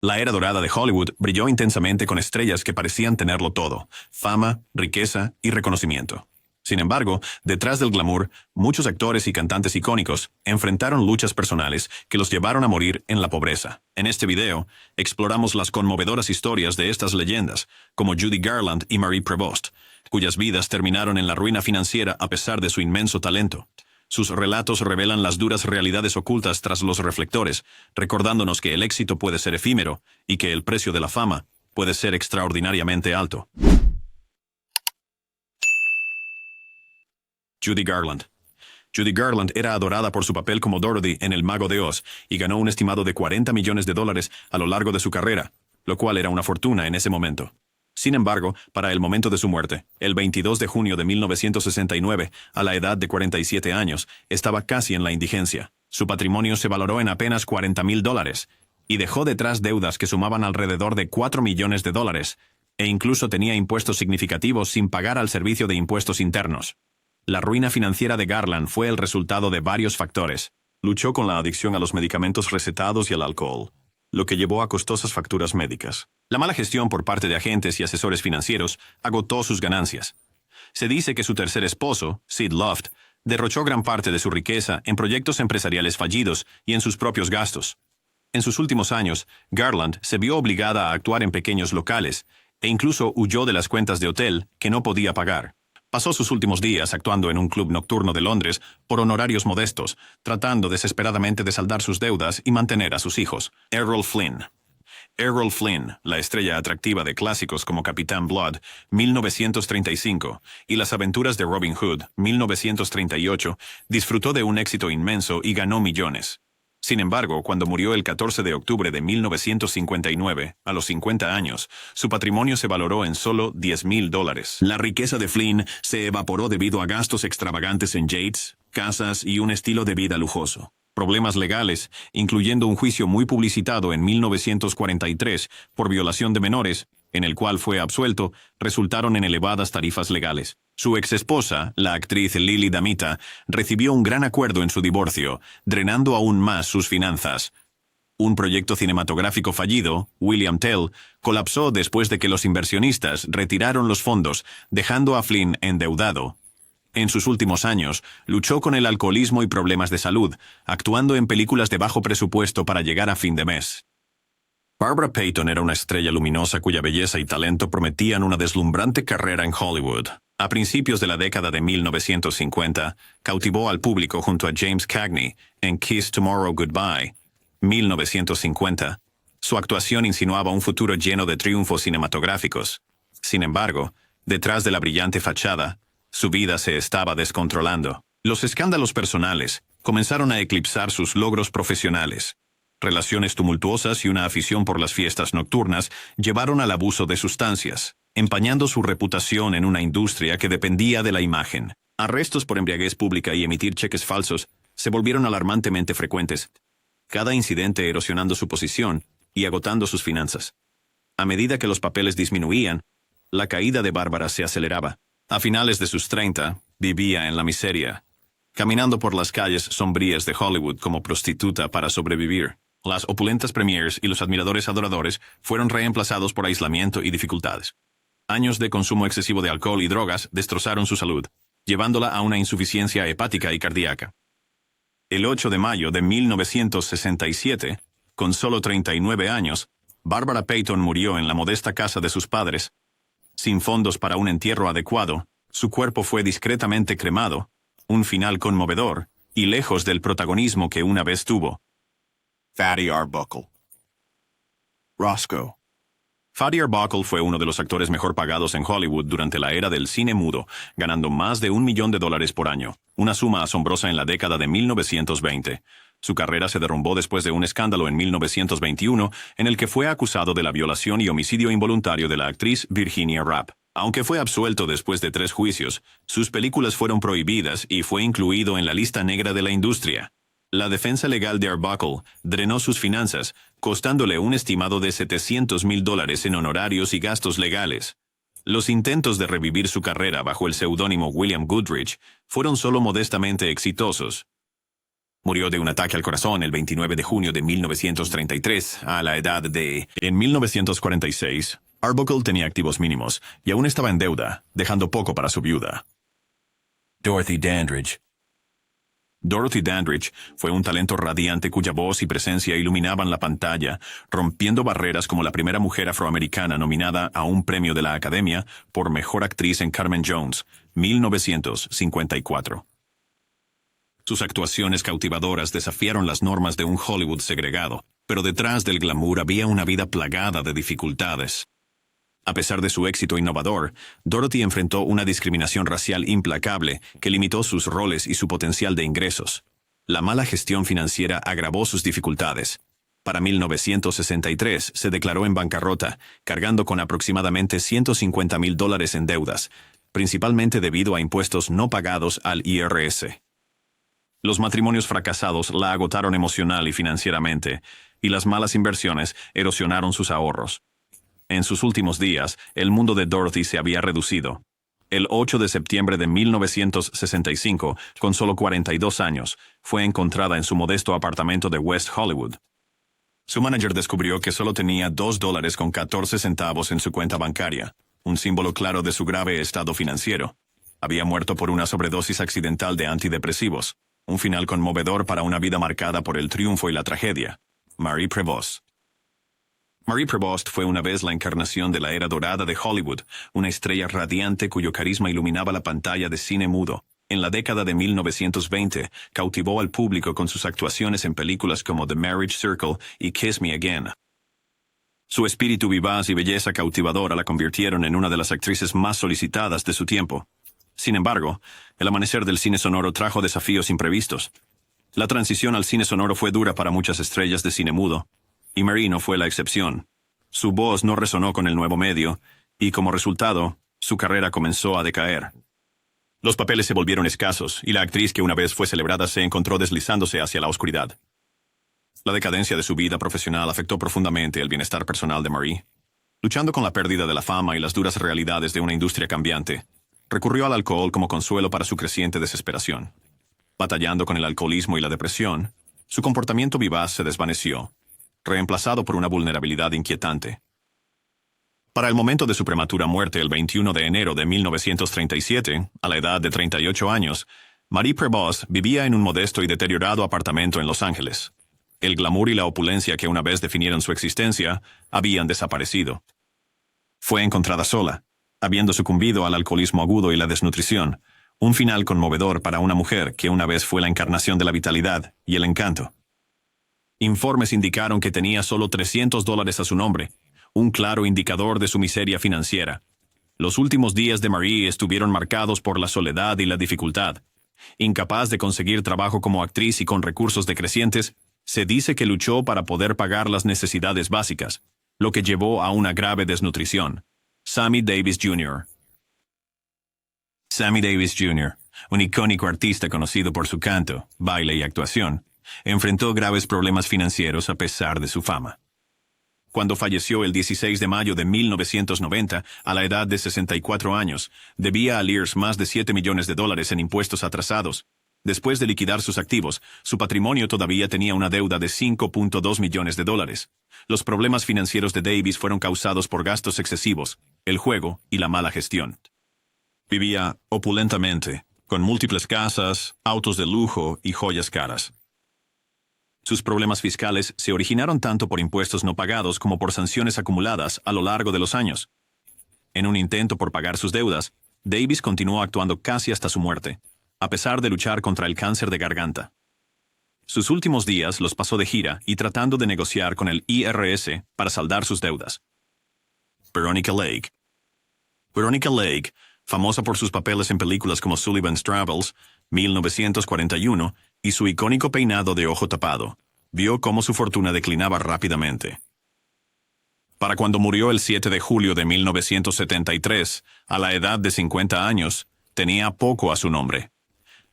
La era dorada de Hollywood brilló intensamente con estrellas que parecían tenerlo todo: fama, riqueza y reconocimiento. Sin embargo, detrás del glamour, muchos actores y cantantes icónicos enfrentaron luchas personales que los llevaron a morir en la pobreza. En este video, exploramos las conmovedoras historias de estas leyendas, como Judy Garland y Marie Prevost, cuyas vidas terminaron en la ruina financiera a pesar de su inmenso talento. Sus relatos revelan las duras realidades ocultas tras los reflectores, recordándonos que el éxito puede ser efímero y que el precio de la fama puede ser extraordinariamente alto. Judy Garland. Judy Garland era adorada por su papel como Dorothy en El Mago de Oz y ganó un estimado de $40 millones a lo largo de su carrera, lo cual era una fortuna en ese momento. Sin embargo, para el momento de su muerte, el 22 de junio de 1969, a la edad de 47 años, estaba casi en la indigencia. Su patrimonio se valoró en apenas $40,000 y dejó detrás deudas que sumaban alrededor de $4 millones, e incluso tenía impuestos significativos sin pagar al Servicio de Impuestos Internos. La ruina financiera de Garland fue el resultado de varios factores. Luchó con la adicción a los medicamentos recetados y al alcohol, lo que llevó a costosas facturas médicas. La mala gestión por parte de agentes y asesores financieros agotó sus ganancias. Se dice que su tercer esposo, Sid Luft, derrochó gran parte de su riqueza en proyectos empresariales fallidos y en sus propios gastos. En sus últimos años, Garland se vio obligada a actuar en pequeños locales e incluso huyó de las cuentas de hotel que no podía pagar. Pasó sus últimos días actuando en un club nocturno de Londres por honorarios modestos, tratando desesperadamente de saldar sus deudas y mantener a sus hijos. Errol Flynn. Errol Flynn, la estrella atractiva de clásicos como Capitán Blood, 1935, y Las aventuras de Robin Hood, 1938, disfrutó de un éxito inmenso y ganó millones. Sin embargo, cuando murió el 14 de octubre de 1959, a los 50 años, su patrimonio se valoró en solo $10,000. La riqueza de Flynn se evaporó debido a gastos extravagantes en yates, casas y un estilo de vida lujoso. Problemas legales, incluyendo un juicio muy publicitado en 1943 por violación de menores, en el cual fue absuelto, resultaron en elevadas tarifas legales. Su exesposa, la actriz Lily Damita, recibió un gran acuerdo en su divorcio, drenando aún más sus finanzas. Un proyecto cinematográfico fallido, William Tell, colapsó después de que los inversionistas retiraron los fondos, dejando a Flynn endeudado. En sus últimos años, luchó con el alcoholismo y problemas de salud, actuando en películas de bajo presupuesto para llegar a fin de mes. Barbara Payton era una estrella luminosa cuya belleza y talento prometían una deslumbrante carrera en Hollywood. A principios de la década de 1950, cautivó al público junto a James Cagney en Kiss Tomorrow Goodbye, 1950. Su actuación insinuaba un futuro lleno de triunfos cinematográficos. Sin embargo, detrás de la brillante fachada, su vida se estaba descontrolando. Los escándalos personales comenzaron a eclipsar sus logros profesionales. Relaciones tumultuosas y una afición por las fiestas nocturnas llevaron al abuso de sustancias, empañando su reputación en una industria que dependía de la imagen. Arrestos por embriaguez pública y emitir cheques falsos se volvieron alarmantemente frecuentes, cada incidente erosionando su posición y agotando sus finanzas. A medida que los papeles disminuían, la caída de Bárbara se aceleraba. A finales de sus 30, vivía en la miseria, caminando por las calles sombrías de Hollywood como prostituta para sobrevivir. Las opulentas premiers y los admiradores adoradores fueron reemplazados por aislamiento y dificultades. Años de consumo excesivo de alcohol y drogas destrozaron su salud, llevándola a una insuficiencia hepática y cardíaca. El 8 de mayo de 1967, con solo 39 años, Barbara Payton murió en la modesta casa de sus padres. Sin fondos para un entierro adecuado, su cuerpo fue discretamente cremado, un final conmovedor, y lejos del protagonismo que una vez tuvo. Fatty Arbuckle. Roscoe. Fatty Arbuckle fue uno de los actores mejor pagados en Hollywood durante la era del cine mudo, ganando más de $1 millón por año, una suma asombrosa en la década de 1920. Su carrera se derrumbó después de un escándalo en 1921 en el que fue acusado de la violación y homicidio involuntario de la actriz Virginia Rapp. Aunque fue absuelto después de 3 juicios, sus películas fueron prohibidas y fue incluido en la lista negra de la industria. La defensa legal de Arbuckle drenó sus finanzas, costándole un estimado de $700,000 en honorarios y gastos legales. Los intentos de revivir su carrera bajo el seudónimo William Goodrich fueron solo modestamente exitosos. Murió de un ataque al corazón el 29 de junio de 1933, a la edad de... En 1946, Arbuckle tenía activos mínimos y aún estaba en deuda, dejando poco para su viuda. Dorothy Dandridge. Dorothy Dandridge fue un talento radiante cuya voz y presencia iluminaban la pantalla, rompiendo barreras como la primera mujer afroamericana nominada a un premio de la Academia por Mejor Actriz en Carmen Jones, 1954. Sus actuaciones cautivadoras desafiaron las normas de un Hollywood segregado, pero detrás del glamour había una vida plagada de dificultades. A pesar de su éxito innovador, Dorothy enfrentó una discriminación racial implacable que limitó sus roles y su potencial de ingresos. La mala gestión financiera agravó sus dificultades. Para 1963 se declaró en bancarrota, cargando con aproximadamente $150,000 en deudas, principalmente debido a impuestos no pagados al IRS. Los matrimonios fracasados la agotaron emocional y financieramente, y las malas inversiones erosionaron sus ahorros. En sus últimos días, el mundo de Dorothy se había reducido. El 8 de septiembre de 1965, con solo 42 años, fue encontrada en su modesto apartamento de West Hollywood. Su manager descubrió que solo tenía $2.14 en su cuenta bancaria, un símbolo claro de su grave estado financiero. Había muerto por una sobredosis accidental de antidepresivos. Un final conmovedor para una vida marcada por el triunfo y la tragedia. Marie Prevost. Marie Prevost fue una vez la encarnación de la era dorada de Hollywood, una estrella radiante cuyo carisma iluminaba la pantalla de cine mudo. En la década de 1920, cautivó al público con sus actuaciones en películas como The Marriage Circle y Kiss Me Again. Su espíritu vivaz y belleza cautivadora la convirtieron en una de las actrices más solicitadas de su tiempo. Sin embargo, el amanecer del cine sonoro trajo desafíos imprevistos. La transición al cine sonoro fue dura para muchas estrellas de cine mudo, y Marie no fue la excepción. Su voz no resonó con el nuevo medio, y como resultado, su carrera comenzó a decaer. Los papeles se volvieron escasos, y la actriz que una vez fue celebrada se encontró deslizándose hacia la oscuridad. La decadencia de su vida profesional afectó profundamente el bienestar personal de Marie. Luchando con la pérdida de la fama y las duras realidades de una industria cambiante, recurrió al alcohol como consuelo para su creciente desesperación. Batallando con el alcoholismo y la depresión, su comportamiento vivaz se desvaneció, reemplazado por una vulnerabilidad inquietante. Para el momento de su prematura muerte el 21 de enero de 1937, a la edad de 38 años, Marie Prevost vivía en un modesto y deteriorado apartamento en Los Ángeles. El glamour y la opulencia que una vez definieron su existencia habían desaparecido. Fue encontrada sola, habiendo sucumbido al alcoholismo agudo y la desnutrición, un final conmovedor para una mujer que una vez fue la encarnación de la vitalidad y el encanto. Informes indicaron que tenía solo $300 a su nombre, un claro indicador de su miseria financiera. Los últimos días de Marie estuvieron marcados por la soledad y la dificultad. Incapaz de conseguir trabajo como actriz y con recursos decrecientes, se dice que luchó para poder pagar las necesidades básicas, lo que llevó a una grave desnutrición. Sammy Davis Jr. Sammy Davis Jr., un icónico artista conocido por su canto, baile y actuación, enfrentó graves problemas financieros a pesar de su fama. Cuando falleció el 16 de mayo de 1990, a la edad de 64 años, debía a Lears más de $7 millones en impuestos atrasados. Después de liquidar sus activos, su patrimonio todavía tenía una deuda de $5.2 millones. Los problemas financieros de Davis fueron causados por gastos excesivos, el juego y la mala gestión. Vivía opulentamente, con múltiples casas, autos de lujo y joyas caras. Sus problemas fiscales se originaron tanto por impuestos no pagados como por sanciones acumuladas a lo largo de los años. En un intento por pagar sus deudas, Davis continuó actuando casi hasta su muerte, a pesar de luchar contra el cáncer de garganta. Sus últimos días los pasó de gira y tratando de negociar con el IRS para saldar sus deudas. Veronica Lake. Veronica Lake, famosa por sus papeles en películas como Sullivan's Travels, 1941, y su icónico peinado de ojo tapado, vio cómo su fortuna declinaba rápidamente. Para cuando murió el 7 de julio de 1973, a la edad de 50 años, tenía poco a su nombre.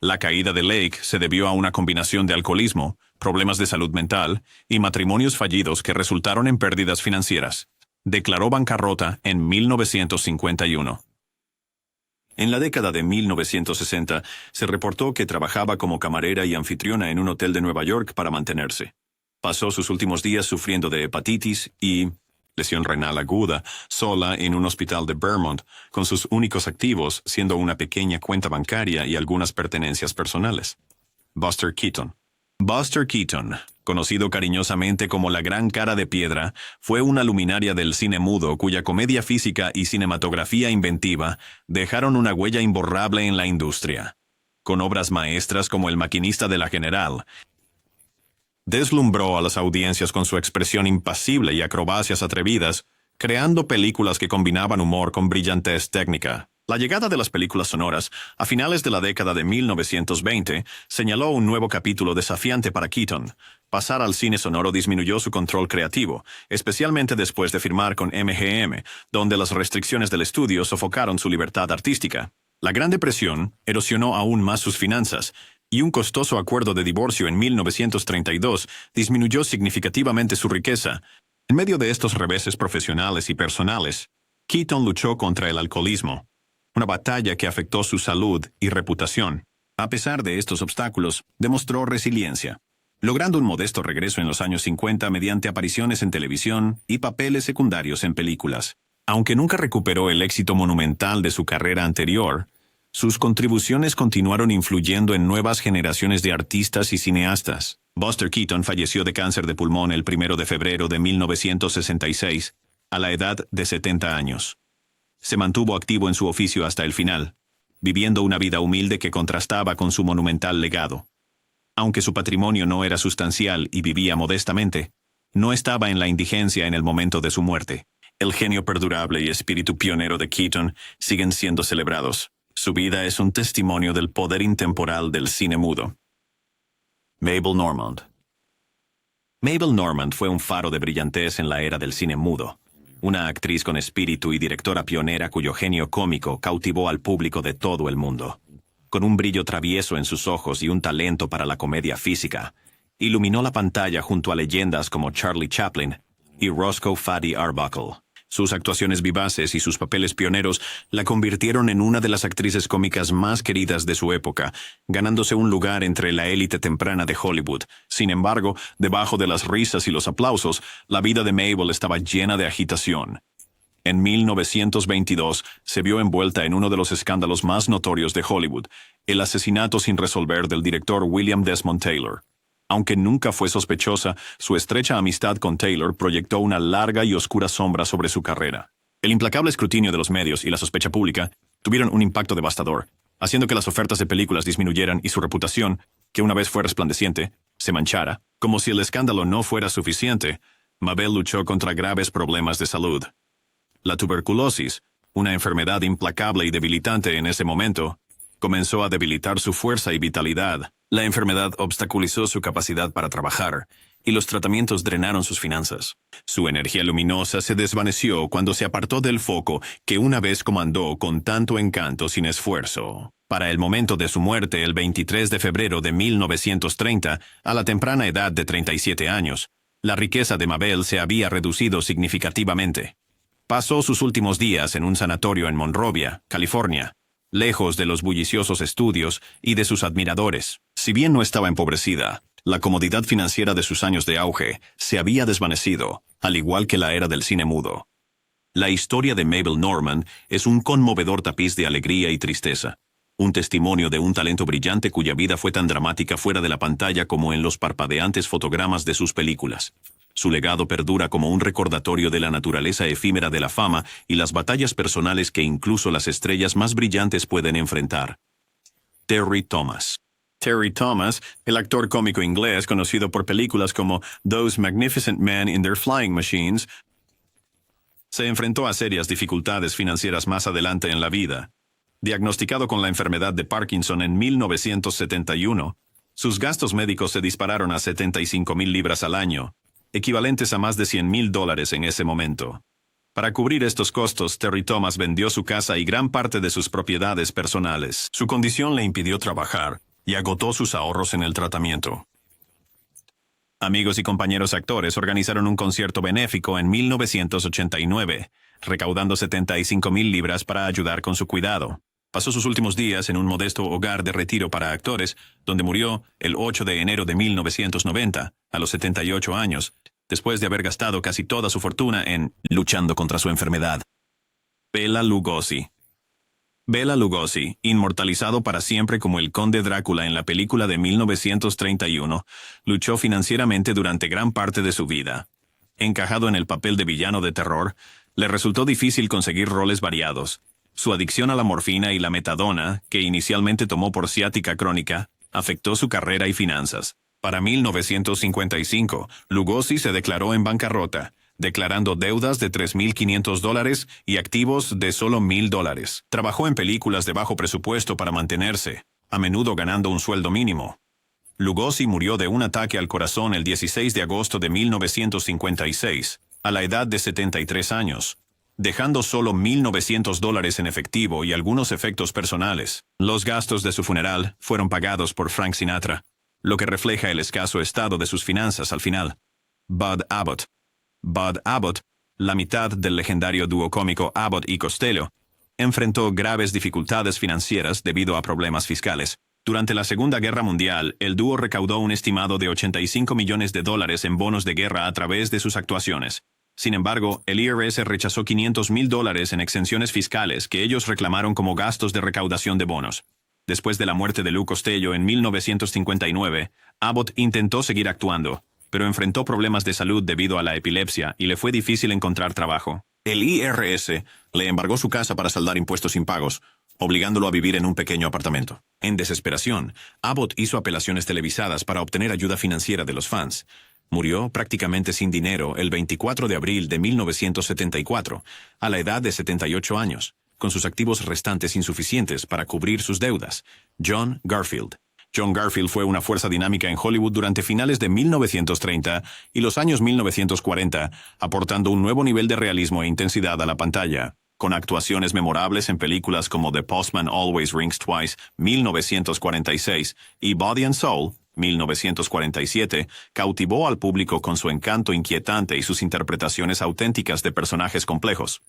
La caída de Lake se debió a una combinación de alcoholismo, problemas de salud mental y matrimonios fallidos que resultaron en pérdidas financieras. Declaró bancarrota en 1951. En la década de 1960, se reportó que trabajaba como camarera y anfitriona en un hotel de Nueva York para mantenerse. Pasó sus últimos días sufriendo de hepatitis y lesión renal aguda, sola en un hospital de Vermont, con sus únicos activos siendo una pequeña cuenta bancaria y algunas pertenencias personales. Buster Keaton. Buster Keaton, conocido cariñosamente como la Gran Cara de Piedra, fue una luminaria del cine mudo cuya comedia física y cinematografía inventiva dejaron una huella imborrable en la industria. Con obras maestras como El maquinista de la General, deslumbró a las audiencias con su expresión impasible y acrobacias atrevidas, creando películas que combinaban humor con brillantez técnica. La llegada de las películas sonoras, a finales de la década de 1920, señaló un nuevo capítulo desafiante para Keaton. Pasar al cine sonoro disminuyó su control creativo, especialmente después de firmar con MGM, donde las restricciones del estudio sofocaron su libertad artística. La Gran Depresión erosionó aún más sus finanzas, y un costoso acuerdo de divorcio en 1932 disminuyó significativamente su riqueza. En medio de estos reveses profesionales y personales, Keaton luchó contra el alcoholismo, una batalla que afectó su salud y reputación. A pesar de estos obstáculos, demostró resiliencia, logrando un modesto regreso en los años 50 mediante apariciones en televisión y papeles secundarios en películas. Aunque nunca recuperó el éxito monumental de su carrera anterior, sus contribuciones continuaron influyendo en nuevas generaciones de artistas y cineastas. Buster Keaton falleció de cáncer de pulmón el 1 de febrero de 1966, a la edad de 70 años. Se mantuvo activo en su oficio hasta el final, viviendo una vida humilde que contrastaba con su monumental legado. Aunque su patrimonio no era sustancial y vivía modestamente, no estaba en la indigencia en el momento de su muerte. El genio perdurable y espíritu pionero de Keaton siguen siendo celebrados. Su vida es un testimonio del poder intemporal del cine mudo. Mabel Normand. Mabel Normand fue un faro de brillantez en la era del cine mudo. Una actriz con espíritu y directora pionera cuyo genio cómico cautivó al público de todo el mundo. Con un brillo travieso en sus ojos y un talento para la comedia física, iluminó la pantalla junto a leyendas como Charlie Chaplin y Roscoe Fatty Arbuckle. Sus actuaciones vivaces y sus papeles pioneros la convirtieron en una de las actrices cómicas más queridas de su época, ganándose un lugar entre la élite temprana de Hollywood. Sin embargo, debajo de las risas y los aplausos, la vida de Mabel estaba llena de agitación. En 1922 se vio envuelta en uno de los escándalos más notorios de Hollywood, el asesinato sin resolver del director William Desmond Taylor. Aunque nunca fue sospechosa, su estrecha amistad con Taylor proyectó una larga y oscura sombra sobre su carrera. El implacable escrutinio de los medios y la sospecha pública tuvieron un impacto devastador, haciendo que las ofertas de películas disminuyeran y su reputación, que una vez fue resplandeciente, se manchara. Como si el escándalo no fuera suficiente, Mabel luchó contra graves problemas de salud. La tuberculosis, una enfermedad implacable y debilitante en ese momento, comenzó a debilitar su fuerza y vitalidad. La enfermedad obstaculizó su capacidad para trabajar, y los tratamientos drenaron sus finanzas. Su energía luminosa se desvaneció cuando se apartó del foco que una vez comandó con tanto encanto sin esfuerzo. Para el momento de su muerte, el 23 de febrero de 1930, a la temprana edad de 37 años, la riqueza de Mabel se había reducido significativamente. Pasó sus últimos días en un sanatorio en Monrovia, California, lejos de los bulliciosos estudios y de sus admiradores. Si bien no estaba empobrecida, la comodidad financiera de sus años de auge se había desvanecido, al igual que la era del cine mudo. La historia de Mabel Normand es un conmovedor tapiz de alegría y tristeza, un testimonio de un talento brillante cuya vida fue tan dramática fuera de la pantalla como en los parpadeantes fotogramas de sus películas. Su legado perdura como un recordatorio de la naturaleza efímera de la fama y las batallas personales que incluso las estrellas más brillantes pueden enfrentar. Terry Thomas. Terry Thomas, el actor cómico inglés conocido por películas como Those Magnificent Men in Their Flying Machines, se enfrentó a serias dificultades financieras más adelante en la vida. Diagnosticado con la enfermedad de Parkinson en 1971, sus gastos médicos se dispararon a 75,000 libras al año, equivalentes a más de $100,000 en ese momento. Para cubrir estos costos, Terry Thomas vendió su casa y gran parte de sus propiedades personales. Su condición le impidió trabajar y agotó sus ahorros en el tratamiento. Amigos y compañeros actores organizaron un concierto benéfico en 1989, recaudando 75,000 libras para ayudar con su cuidado. Pasó sus últimos días en un modesto hogar de retiro para actores, donde murió el 8 de enero de 1990, a los 78 años, después de haber gastado casi toda su fortuna en luchando contra su enfermedad. Bela Lugosi. Bela Lugosi, inmortalizado para siempre como el conde Drácula en la película de 1931, luchó financieramente durante gran parte de su vida. Encajado en el papel de villano de terror, le resultó difícil conseguir roles variados. Su adicción a la morfina y la metadona, que inicialmente tomó por ciática crónica, afectó su carrera y finanzas. Para 1955, Lugosi se declaró en bancarrota, declarando deudas de $3.500 y activos de solo $1.000. Trabajó en películas de bajo presupuesto para mantenerse, a menudo ganando un sueldo mínimo. Lugosi murió de un ataque al corazón el 16 de agosto de 1956, a la edad de 73 años, dejando solo $1.900 en efectivo y algunos efectos personales. Los gastos de su funeral fueron pagados por Frank Sinatra, lo que refleja el escaso estado de sus finanzas al final. Bud Abbott. Bud Abbott, la mitad del legendario dúo cómico Abbott y Costello, enfrentó graves dificultades financieras debido a problemas fiscales. Durante la Segunda Guerra Mundial, el dúo recaudó un estimado de $85 millones en bonos de guerra a través de sus actuaciones. Sin embargo, el IRS rechazó $500,000 en exenciones fiscales que ellos reclamaron como gastos de recaudación de bonos. Después de la muerte de Lou Costello en 1959, Abbott intentó seguir actuando, pero enfrentó problemas de salud debido a la epilepsia y le fue difícil encontrar trabajo. El IRS le embargó su casa para saldar impuestos impagos, obligándolo a vivir en un pequeño apartamento. En desesperación, Abbott hizo apelaciones televisadas para obtener ayuda financiera de los fans. Murió prácticamente sin dinero el 24 de abril de 1974, a la edad de 78 años, con sus activos restantes insuficientes para cubrir sus deudas. John Garfield. John Garfield fue una fuerza dinámica en Hollywood durante finales de 1930 y los años 1940, aportando un nuevo nivel de realismo e intensidad a la pantalla. Con actuaciones memorables en películas como The Postman Always Rings Twice, 1946, y Body and Soul, 1947, cautivó al público con su encanto inquietante y sus interpretaciones auténticas de personajes complejos.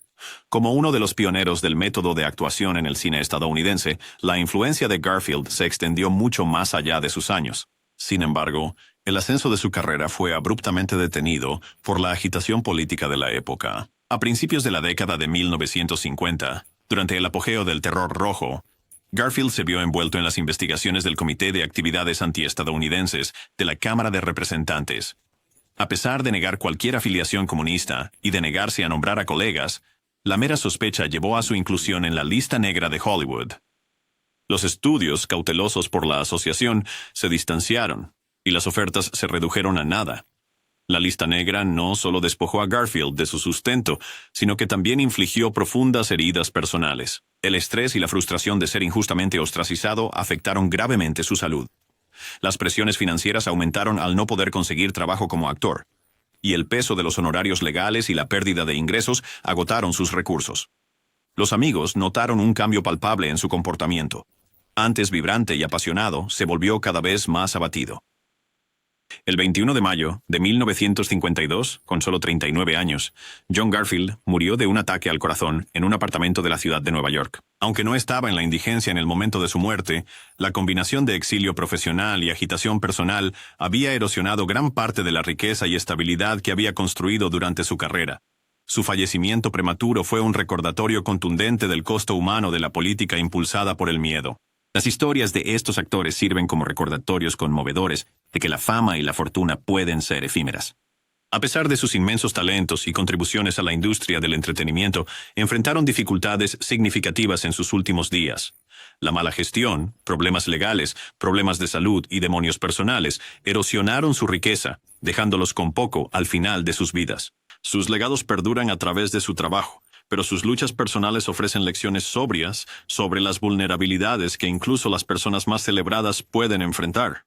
Como uno de los pioneros del método de actuación en el cine estadounidense, la influencia de Garfield se extendió mucho más allá de sus años. Sin embargo, el ascenso de su carrera fue abruptamente detenido por la agitación política de la época. A principios de la década de 1950, durante el apogeo del terror rojo, Garfield se vio envuelto en las investigaciones del Comité de Actividades Antiestadounidenses de la Cámara de Representantes. A pesar de negar cualquier afiliación comunista y de negarse a nombrar a colegas, la mera sospecha llevó a su inclusión en la lista negra de Hollywood. Los estudios, cautelosos por la asociación, se distanciaron, y las ofertas se redujeron a nada. La lista negra no solo despojó a Garfield de su sustento, sino que también infligió profundas heridas personales. El estrés y la frustración de ser injustamente ostracizado afectaron gravemente su salud. Las presiones financieras aumentaron al no poder conseguir trabajo como actor, y el peso de los honorarios legales y la pérdida de ingresos agotaron sus recursos. Los amigos notaron un cambio palpable en su comportamiento. Antes vibrante y apasionado, se volvió cada vez más abatido. El 21 de mayo de 1952, con solo 39 años, John Garfield murió de un ataque al corazón en un apartamento de la ciudad de Nueva York. Aunque no estaba en la indigencia en el momento de su muerte, la combinación de exilio profesional y agitación personal había erosionado gran parte de la riqueza y estabilidad que había construido durante su carrera. Su fallecimiento prematuro fue un recordatorio contundente del costo humano de la política impulsada por el miedo. Las historias de estos actores sirven como recordatorios conmovedores de que la fama y la fortuna pueden ser efímeras. A pesar de sus inmensos talentos y contribuciones a la industria del entretenimiento, enfrentaron dificultades significativas en sus últimos días. La mala gestión, problemas legales, problemas de salud y demonios personales erosionaron su riqueza, dejándolos con poco al final de sus vidas. Sus legados perduran a través de su trabajo, pero sus luchas personales ofrecen lecciones sobrias sobre las vulnerabilidades que incluso las personas más celebradas pueden enfrentar.